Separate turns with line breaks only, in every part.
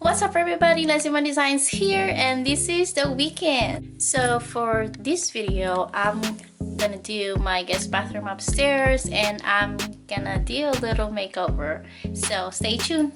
What's up everybody, Lezima Designs here, and this is the weekend. So for this video, I'm gonna do my guest bathroom upstairs and I'm gonna do a little makeover. So stay tuned.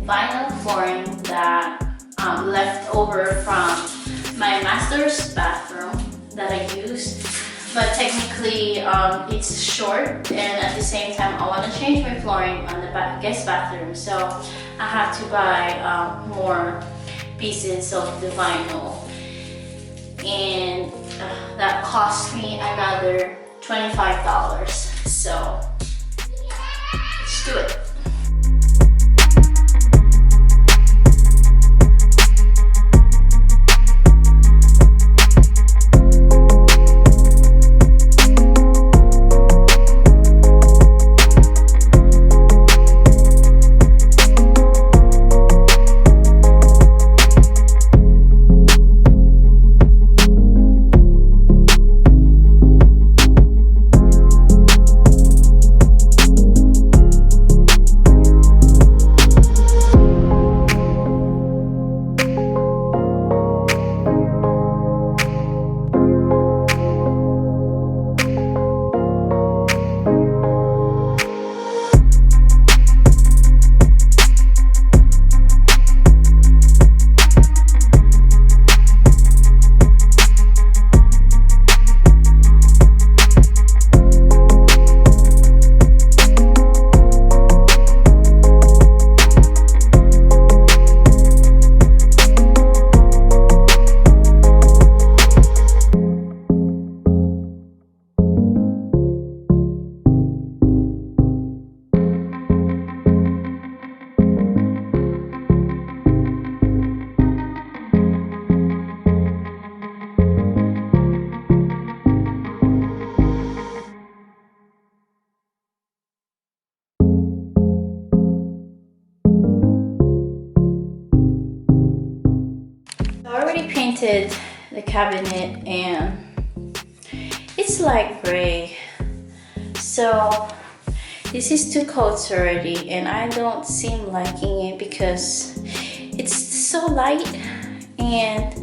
Vinyl flooring that left over from my master's bathroom that I used. but technically it's short, and at the same time I want to change my flooring on the guest bathroom, so I have to buy more pieces of the vinyl, and that cost me another $25, so let's do it. Painted the cabinet and it's like gray, so this is 2 coats already, and I don't seem liking it because it's so light and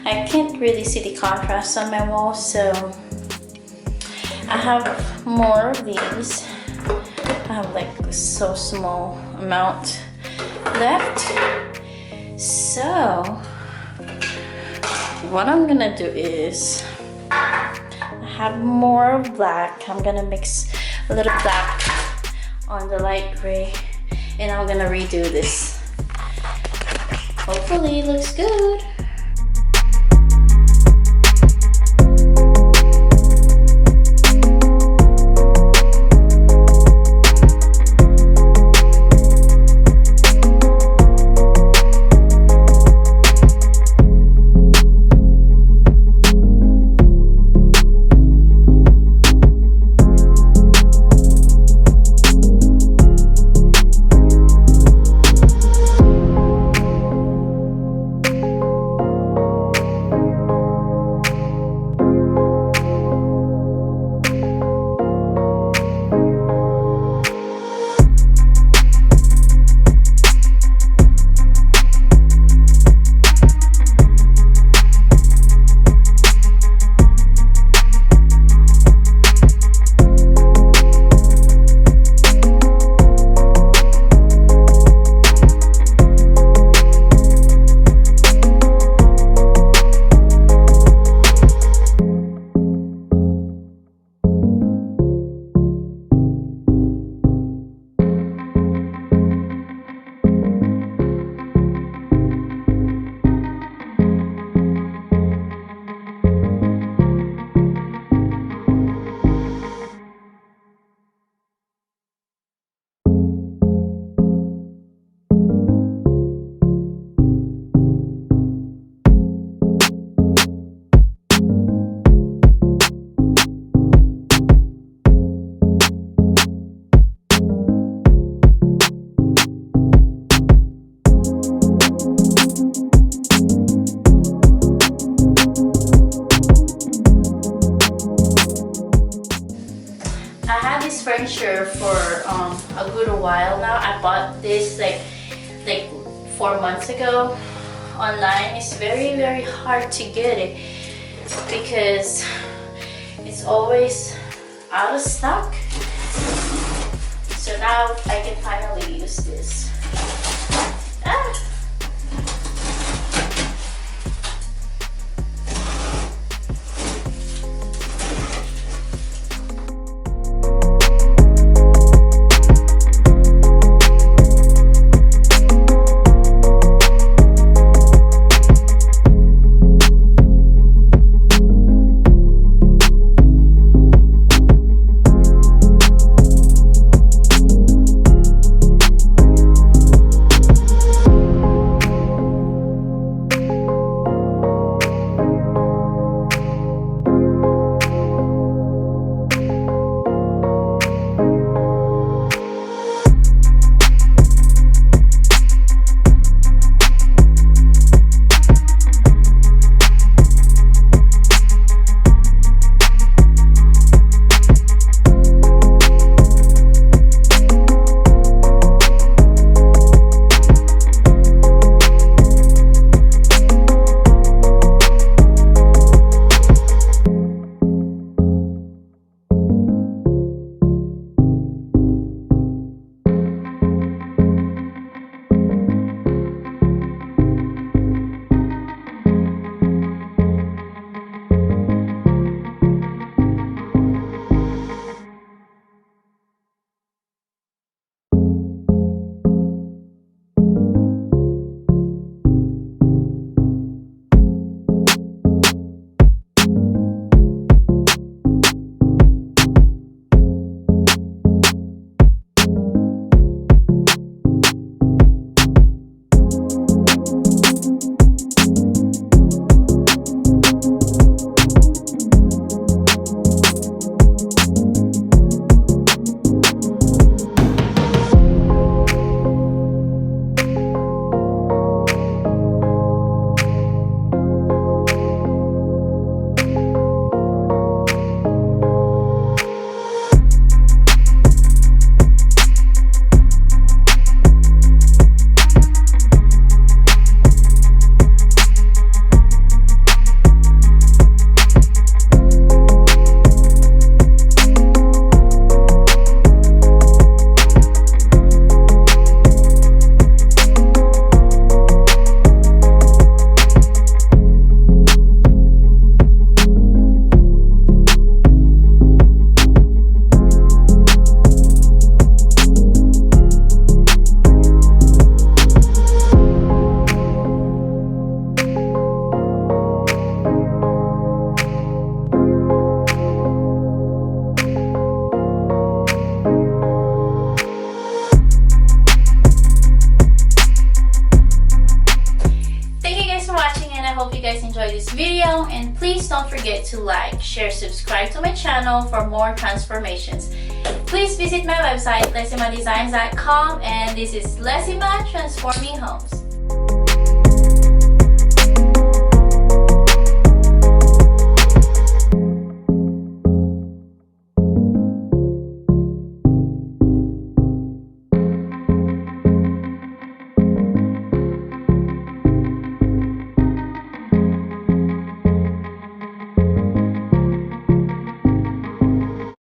I can't really see the contrast on my wall, so I have more of these. I have like so small amount left, so what I'm gonna do is I have more black. I'm gonna mix a little black on the light gray, and I'm gonna redo this. Hopefully it looks good. furniture for a good while now. I bought this like 4 months ago online. It's very hard to get it because it's always out of stock. So now I can finally use this. Please don't forget to like, share, subscribe to my channel for more transformations. Please visit my website lezimadesignsservice.com, and this is Lezima Transforming Homes.